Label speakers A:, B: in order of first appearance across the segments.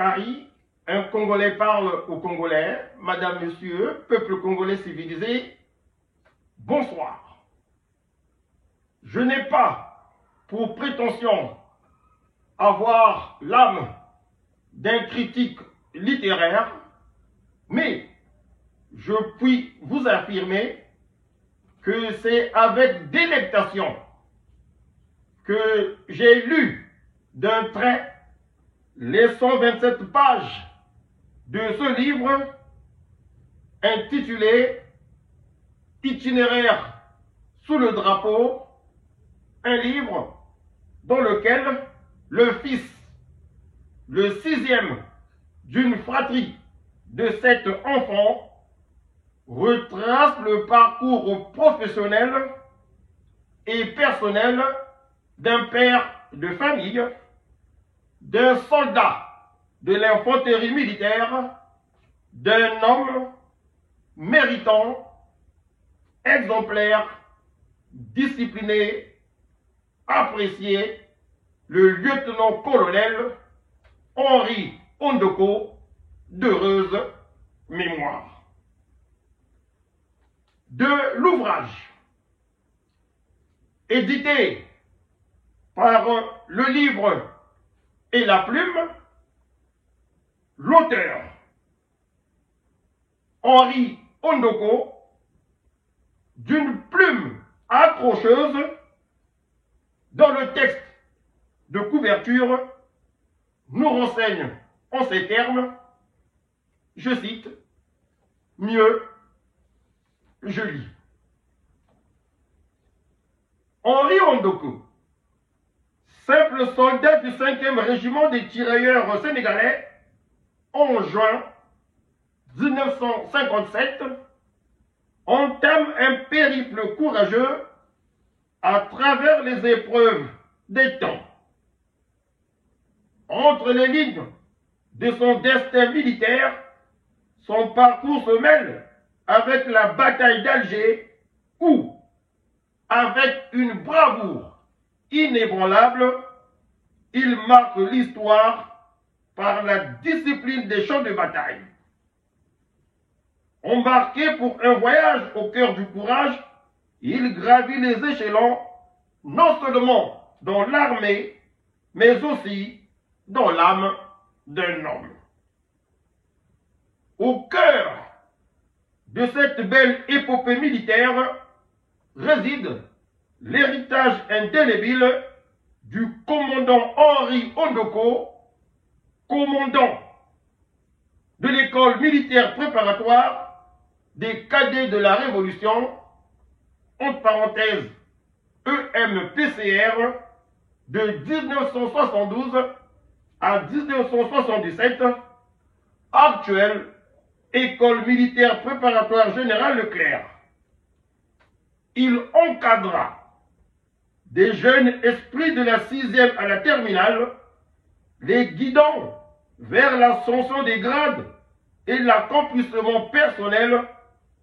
A: Paris, un Congolais parle au Congolais. Madame, Monsieur, peuple congolais civilisé, bonsoir. Je n'ai pas pour prétention avoir l'âme d'un critique littéraire, mais je puis vous affirmer que c'est avec délectation que j'ai lu d'un trait les 127 pages de ce livre intitulé Itinéraire sous le drapeau, un livre dans lequel le fils, le sixième d'une fratrie de 7 enfants, retrace le parcours professionnel et personnel d'un père de famille, d'un soldat de l'infanterie militaire, d'un homme méritant, exemplaire, discipliné, apprécié, le lieutenant-colonel Henri Ondoko, d'heureuse mémoire. De l'ouvrage, édité par le livre et la plume, l'auteur Henri Ondoko, d'une plume accrocheuse, dans le texte de couverture, nous renseigne en ces termes, je cite, « Mieux, je lis ». Henri Ondoko, simple soldat du 5e régiment des tirailleurs sénégalais, en juin 1957, entame un périple courageux à travers les épreuves des temps. Entre les lignes de son destin militaire, son parcours se mêle avec la bataille d'Alger où, avec une bravoure inébranlable, il marque l'histoire par la discipline des champs de bataille. Embarqué pour un voyage au cœur du courage, il gravit les échelons, non seulement dans l'armée, mais aussi dans l'âme d'un homme. Au cœur de cette belle épopée militaire réside l'héritage indélébile du commandant Henri Ondoko, commandant de l'école militaire préparatoire des cadets de la Révolution, entre parenthèses EMPCR, de 1972 à 1977, actuelle École militaire préparatoire générale Leclerc. Il encadra des jeunes esprits de la 6e à la terminale, les guidant vers l'ascension des grades et l'accomplissement personnel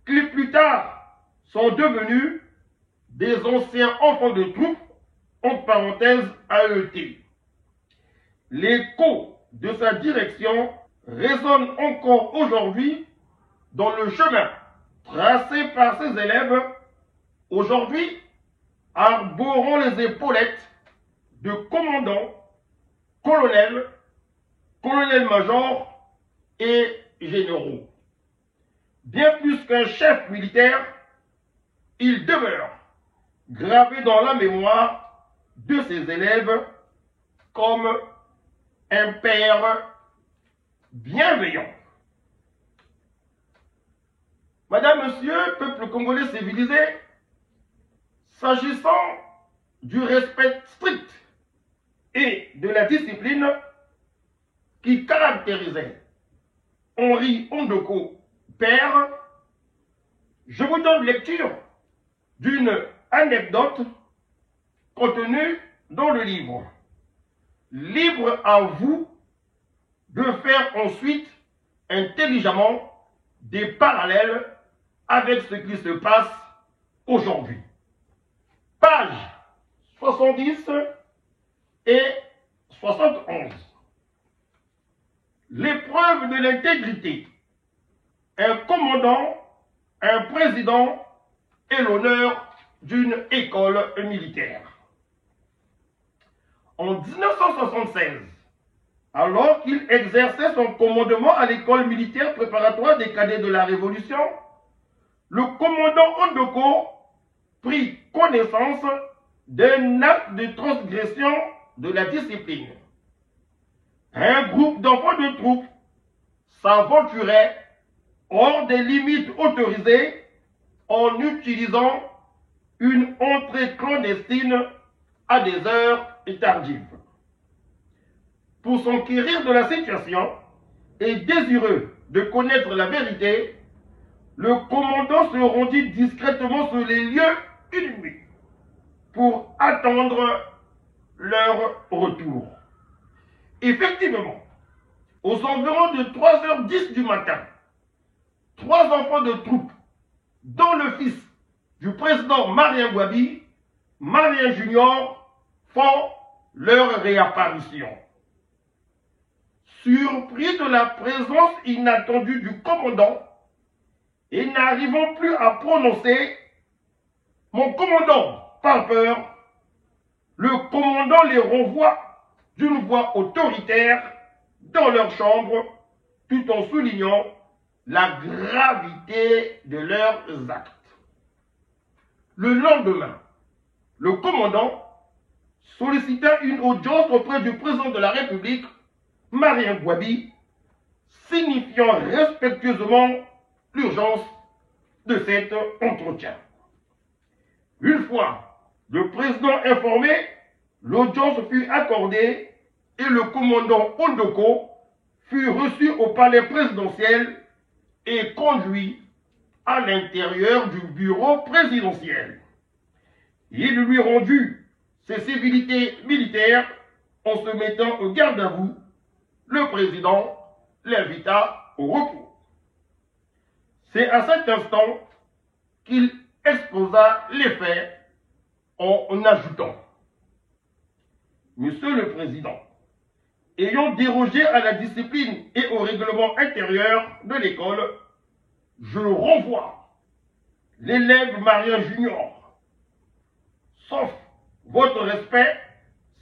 A: qui plus tard sont devenus des anciens enfants de troupe, entre parenthèses AET. L'écho de sa direction résonne encore aujourd'hui dans le chemin tracé par ses élèves, aujourd'hui arborant les épaulettes de commandants, colonels, colonels-majors et généraux. Bien plus qu'un chef militaire, il demeure gravé dans la mémoire de ses élèves comme un père bienveillant. Madame, Monsieur, peuple congolais civilisé, s'agissant du respect strict et de la discipline qui caractérisait Henri Ondoko, père, je vous donne lecture d'une anecdote contenue dans le livre. Libre à vous de faire ensuite intelligemment des parallèles avec ce qui se passe aujourd'hui. Pages 70 et 71. l'épreuve de l'intégrité, un commandant, un président et l'honneur d'une école militaire. En 1976, alors qu'il exerçait son commandement à l'école militaire préparatoire des cadets de la Révolution, le commandant Ondoko prit connaissance d'un acte de transgression de la discipline. Un groupe d'enfants de troupe s'aventurait hors des limites autorisées en utilisant une entrée clandestine à des heures tardives. Pour s'enquérir de la situation et désireux de connaître la vérité, le commandant se rendit discrètement sur les lieux une nuit pour attendre leur retour. Effectivement, aux environs de 3h10 du matin, 3 enfants de troupe, dont le fils du président Marien Gwabi, Marien Junior, font leur réapparition. Surpris de la présence inattendue du commandant et n'arrivant plus à prononcer « Mon commandant » par peur, le commandant les renvoie d'une voix autoritaire dans leur chambre tout en soulignant la gravité de leurs actes. Le lendemain, le commandant sollicita une audience auprès du président de la République, Marien Gwabi, signifiant respectueusement l'urgence de cet entretien. Une fois le président informé, l'audience fut accordée et le commandant Ondoko fut reçu au palais présidentiel et conduit à l'intérieur du bureau présidentiel. Il lui rendut ses civilités militaires en se mettant au garde à vous. Le président l'invita au repos. C'est à cet instant qu'il exposa les faits en ajoutant: Monsieur le Président, ayant dérogé à la discipline et au règlement intérieur de l'école, je renvoie l'élève Marien Junior. Sauf votre respect,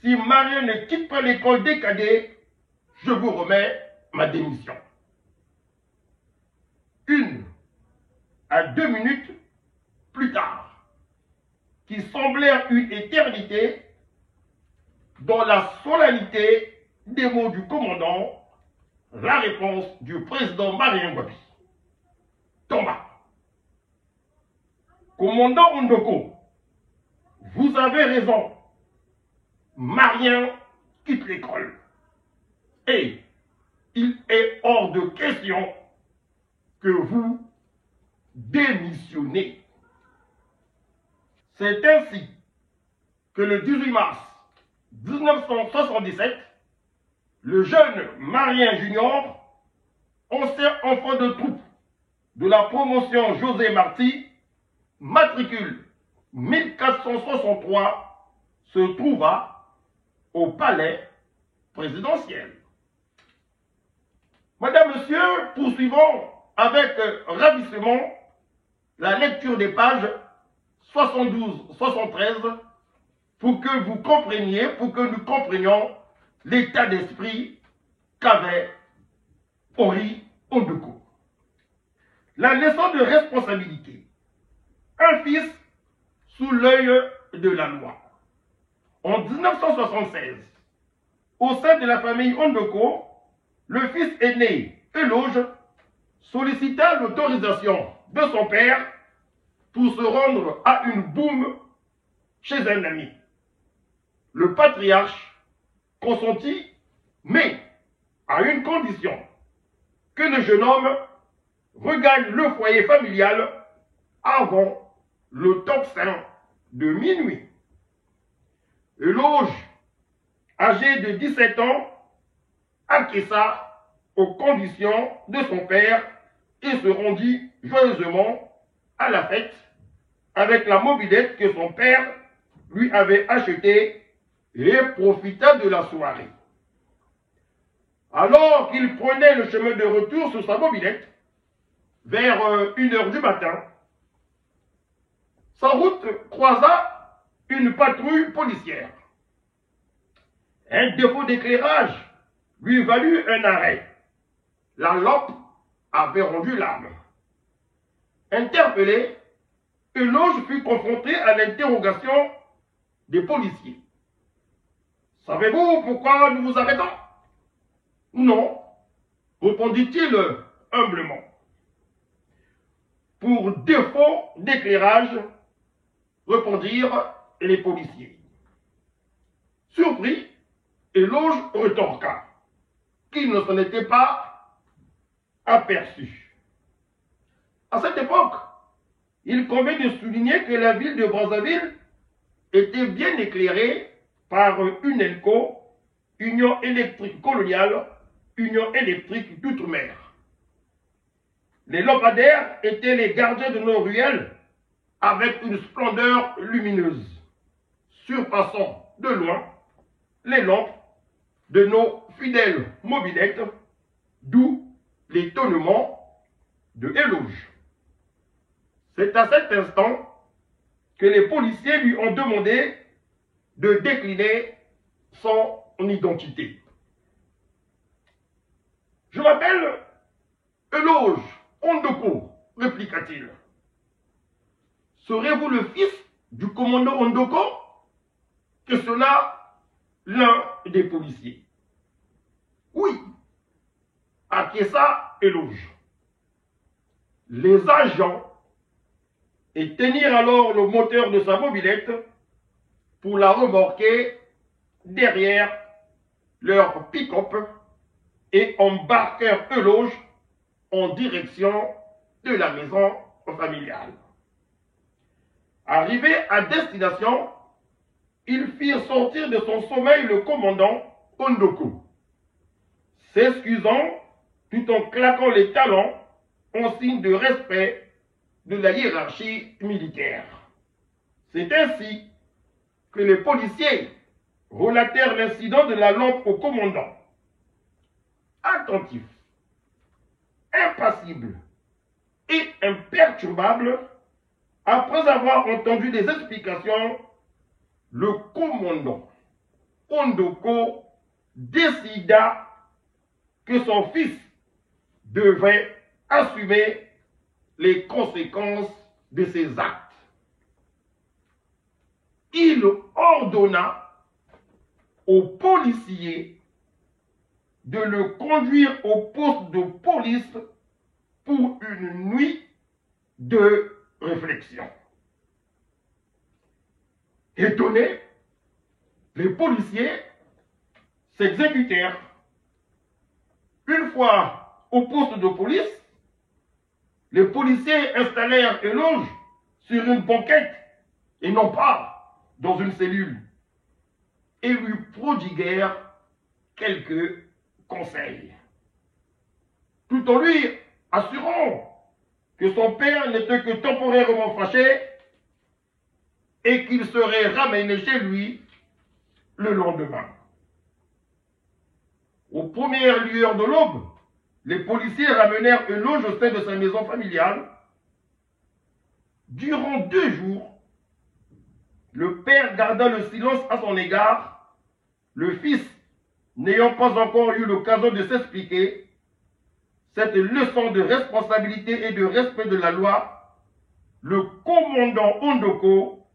A: si Marien ne quitte pas l'école des cadets, je vous remets ma démission. 1 à 2 minutes plus tard, qui semblèrent une éternité, dans la solennité des mots du commandant, la réponse du président Marien Gwabi tomba. Commandant Ondoko, vous avez raison. Marien quitte l'école. Et il est hors de question que vous démissionnez. C'est ainsi que le 18 mars 1977, le jeune Marien Junior, ancien enfant de troupe de la promotion José Marty, matricule 1463, se trouva au palais présidentiel. Madame, Monsieur, poursuivons avec ravissement la lecture des pages 72-73 pour que vous compreniez, pour que nous comprenions l'état d'esprit qu'avait Henri Ondoko. La leçon de responsabilité. Un fils sous l'œil de la loi. En 1976, au sein de la famille Ondoko, le fils aîné, Eloge, sollicita l'autorisation de son père pour se rendre à une boum chez un ami. Le patriarche consentit, mais à une condition, que le jeune homme regagne le foyer familial avant le tocsin de minuit. Eloge, âgé de 17 ans, acquiesça aux conditions de son père et se rendit joyeusement à la fête avec la mobilette que son père lui avait achetée et profita de la soirée. Alors qu'il prenait le chemin de retour sur sa mobilette, vers 1h du matin, sa route croisa une patrouille policière. Un défaut d'éclairage lui valut un arrêt. La lampe avait rendu l'âme. Interpellé, Eloge fut confronté à l'interrogation des policiers. « Savez-vous pourquoi nous vous arrêtons ?»« Non, répondit-il humblement. « Pour défaut d'éclairage, répondirent les policiers. Surpris, Eloge retorqua qu'il ne s'en était pas aperçu. À cette époque, il convient de souligner que la ville de Brazzaville était bien éclairée par une ELCO, Union électrique coloniale, Union électrique d'outre-mer. Les lampadaires étaient les gardiens de nos ruelles avec une splendeur lumineuse, surpassant de loin les lampes de nos fidèles mobilettes, d'où l'étonnement de Eloge. C'est à cet instant que les policiers lui ont demandé de décliner son identité. « Je m'appelle Eloge Ondoko, répliqua-t-il. Serez-vous le fils du commandant Ondoko? Que cela, l'un des policiers. Oui, acquiesça Eloge. Les agents éteignirent alors le moteur de sa mobilette pour la remorquer derrière leur pick-up et embarquèrent Eloge en direction de la maison familiale. Arrivé à destination, ils firent sortir de son sommeil le commandant Ondoko, s'excusant tout en claquant les talons en signe de respect de la hiérarchie militaire. C'est ainsi que les policiers relatèrent l'incident de la lampe au commandant. Attentif, impassible et imperturbable, après avoir entendu des explications, le commandant Ondoko décida que son fils devait assumer les conséquences de ses actes. Il ordonna aux policiers de le conduire au poste de police pour une nuit de réflexion. Étonnés, les policiers s'exécutèrent. Une fois au poste de police, les policiers installèrent Eloge sur une banquette et non pas dans une cellule et lui prodiguèrent quelques conseils, tout en lui assurant que son père n'était que temporairement fâché et qu'il serait ramené chez lui le lendemain. Aux premières lueurs de l'aube, les policiers ramenèrent Eloge au sein de sa maison familiale. Durant 2 jours, le père garda le silence à son égard, le fils n'ayant pas encore eu l'occasion de s'expliquer. Cette leçon de responsabilité et de respect de la loi, le commandant Ondoko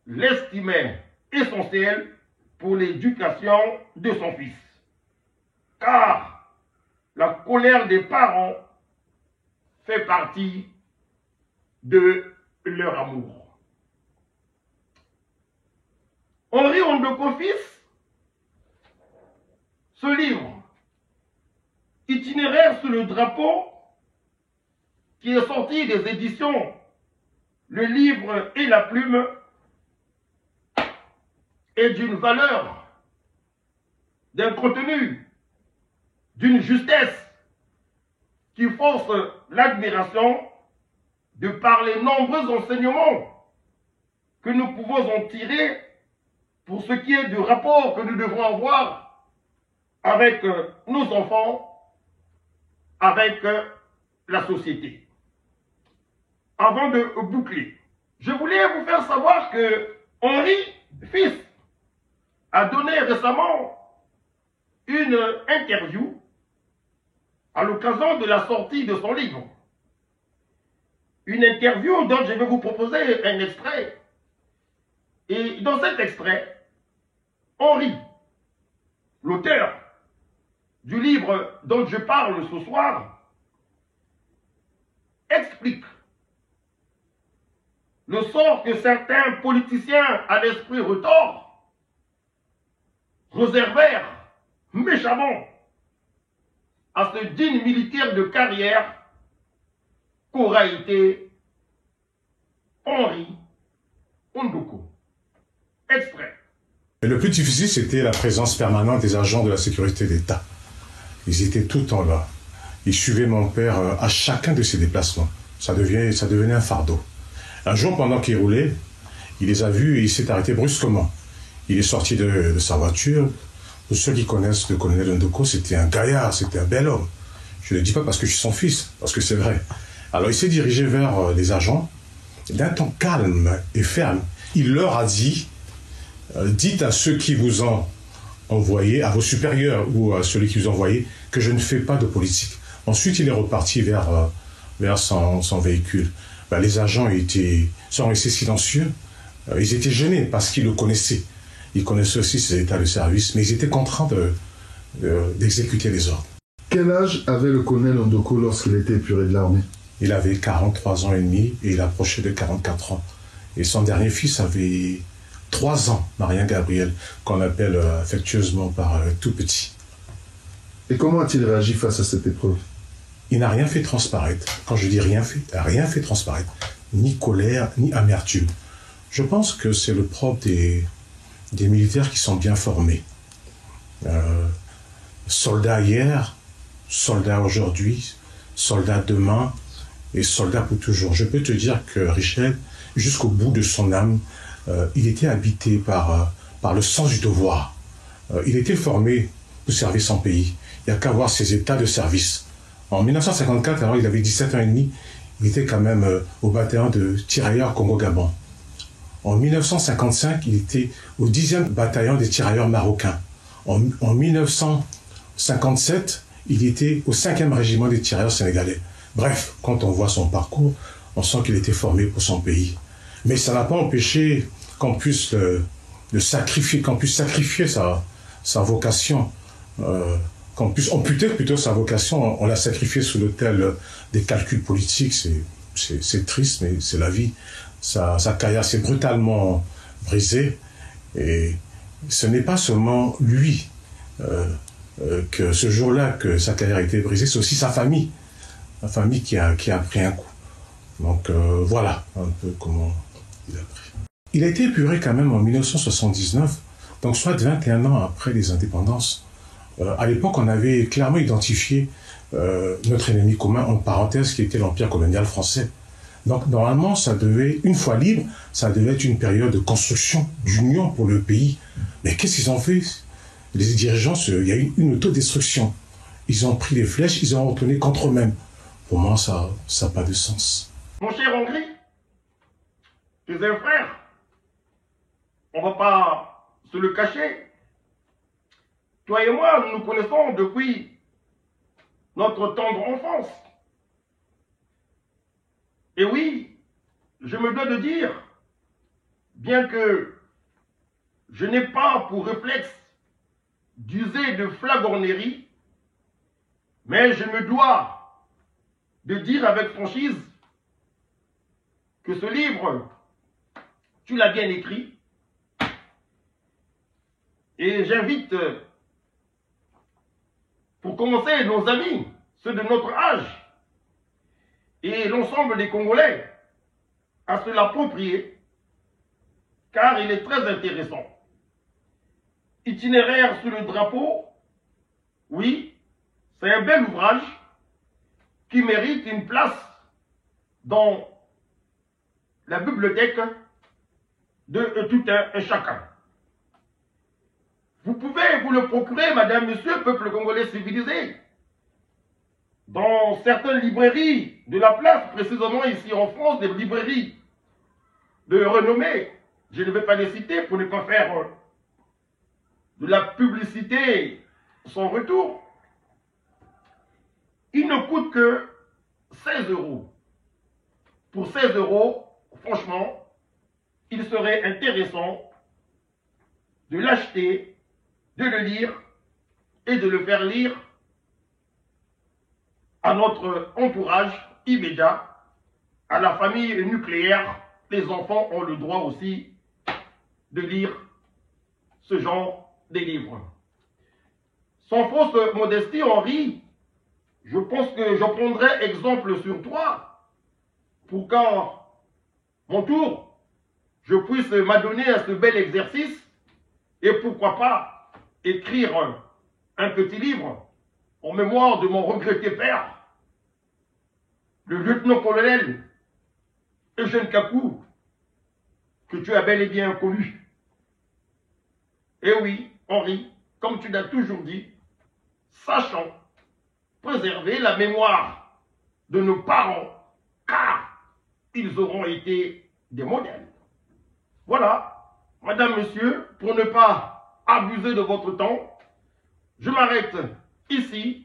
A: l'estimait essentiel pour l'éducation de son fils. Car la colère des parents fait partie de leur amour. Henri Ondoko fils, ce livre, Itinéraire sous le drapeau, qui est sorti des éditions Le Livre et la Plume, est d'une valeur, d'un contenu, d'une justesse qui force l'admiration de par les nombreux enseignements que nous pouvons en tirer pour ce qui est du rapport que nous devrons avoir avec nos enfants, avec la société. Avant de boucler, je voulais vous faire savoir que Henri Fils a donné récemment une interview à l'occasion de la sortie de son livre. Une interview dont je vais vous proposer un extrait. Et dans cet extrait, Henri, l'auteur du livre dont je parle ce soir, explique le sort que certains politiciens à l'esprit retors réservèrent méchamment à ce digne militaire de carrière qu'aura été Henri Ondoko. Extrait.
B: Et le plus difficile, c'était la présence permanente des agents de la sécurité d'État. Ils étaient tout le temps là. Ils suivaient mon père à chacun de ses déplacements. Ça devenait un fardeau. Un jour, pendant qu'il roulait, il les a vus et il s'est arrêté brusquement. Il est sorti de sa voiture. Pour ceux qui connaissent le colonel Ondoko, c'était un gaillard, c'était un bel homme. Je ne le dis pas parce que je suis son fils, parce que c'est vrai. Alors il s'est dirigé vers les agents. D'un ton calme et ferme, il leur a dit dites à ceux qui vous ont envoyé, à vos supérieurs ou à celui qui vous a envoyé, que je ne fais pas de politique. Ensuite, il est reparti vers son véhicule. Ben, les agents sont restés silencieux. Ils étaient gênés parce qu'ils le connaissaient. Ils connaissaient aussi ses états de service, mais ils étaient contraints d'exécuter les ordres.
C: Quel âge avait le colonel Ondoko lorsqu'il était épuré de l'armée?
B: Il avait 43 ans et demi et il approchait de 44 ans. Et son dernier fils avait 3 ans, Marien Gabriel, qu'on appelle affectueusement par tout petit.
C: Et comment a-t-il réagi face à cette épreuve?
B: Il n'a rien fait transparaître. Quand je dis rien fait transparaître. Ni colère, ni amertume. Je pense que c'est le propre des militaires qui sont bien formés. Soldats hier, soldats aujourd'hui, soldats demain et soldats pour toujours. Je peux te dire que Richel, jusqu'au bout de son âme, il était habité par le sens du devoir. Il était formé pour servir son pays. Il n'y a qu'à voir ses états de service. En 1954, alors il avait 17 ans et demi, il était quand même au bataillon de tirailleurs Congo-Gabon. En 1955, il était au 10e bataillon des tirailleurs marocains. En 1957, il était au 5e régiment des tirailleurs sénégalais. Bref, quand on voit son parcours, on sent qu'il était formé pour son pays. Mais ça n'a pas empêché qu'on puisse sacrifier sa vocation, qu'on puisse amputer plutôt sa vocation. On l'a sacrifié sous l'autel des calculs politiques. C'est triste, mais c'est la vie. Sa carrière s'est brutalement brisée. Et ce n'est pas seulement lui que ce jour-là que sa carrière a été brisée, c'est aussi sa famille. La famille qui a pris un coup. Donc voilà un peu comment il a pris. Il a été épuré quand même en 1979, donc soit 21 ans après les indépendances. À l'époque, on avait clairement identifié notre ennemi commun, en parenthèse, qui était l'Empire colonial français. Donc normalement, ça devait, une fois libre, ça devait être une période de construction, d'union pour le pays. Mais qu'est-ce qu'ils ont fait? Les dirigeants, il y a eu une autodestruction. Ils ont pris les flèches, ils ont retourné contre eux-mêmes. Pour moi, ça n'a pas de sens.
A: Mon cher Hongrie, tes un frère, on ne va pas se le cacher. Toi et moi, nous nous connaissons depuis notre tendre enfance. Et oui, je me dois de dire, bien que je n'ai pas pour réflexe d'user de flagornerie, mais je me dois de dire avec franchise que ce livre, tu l'as bien écrit. Et j'invite, pour commencer, nos amis, ceux de notre âge, et l'ensemble des Congolais, à se l'approprier, car il est très intéressant. Itinéraire sous le drapeau, oui, c'est un bel ouvrage qui mérite une place dans la bibliothèque de tout un chacun. Vous pouvez vous le procurer, madame, monsieur, peuple congolais civilisé. Dans certaines librairies de la place, précisément ici en France, des librairies de renommée. Je ne vais pas les citer pour ne pas faire de la publicité sans retour. Il ne coûte que 16 euros. Pour 16 euros, franchement, il serait intéressant de l'acheter, de le lire et de le faire lire à notre entourage immédiat, à la famille nucléaire. Les enfants ont le droit aussi de lire ce genre de livres. Sans fausse modestie, Henri, je pense que je prendrai exemple sur toi pour qu'à mon tour, je puisse m'adonner à ce bel exercice et pourquoi pas écrire un petit livre en mémoire de mon regretté père, le lieutenant-colonel Eugène Kakou, que tu as bel et bien connu. Et oui, Henri, comme tu l'as toujours dit, sachons préserver la mémoire de nos parents, car ils auront été des modèles. Voilà, madame, monsieur, pour ne pas abuser de votre temps, je m'arrête ici,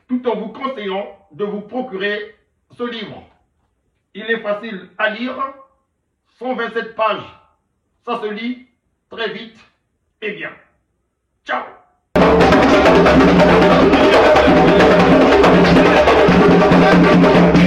A: tout en vous conseillant de vous procurer ce livre. Il est facile à lire, 127 pages, ça se lit très vite et bien. Ciao!
D: Thank you.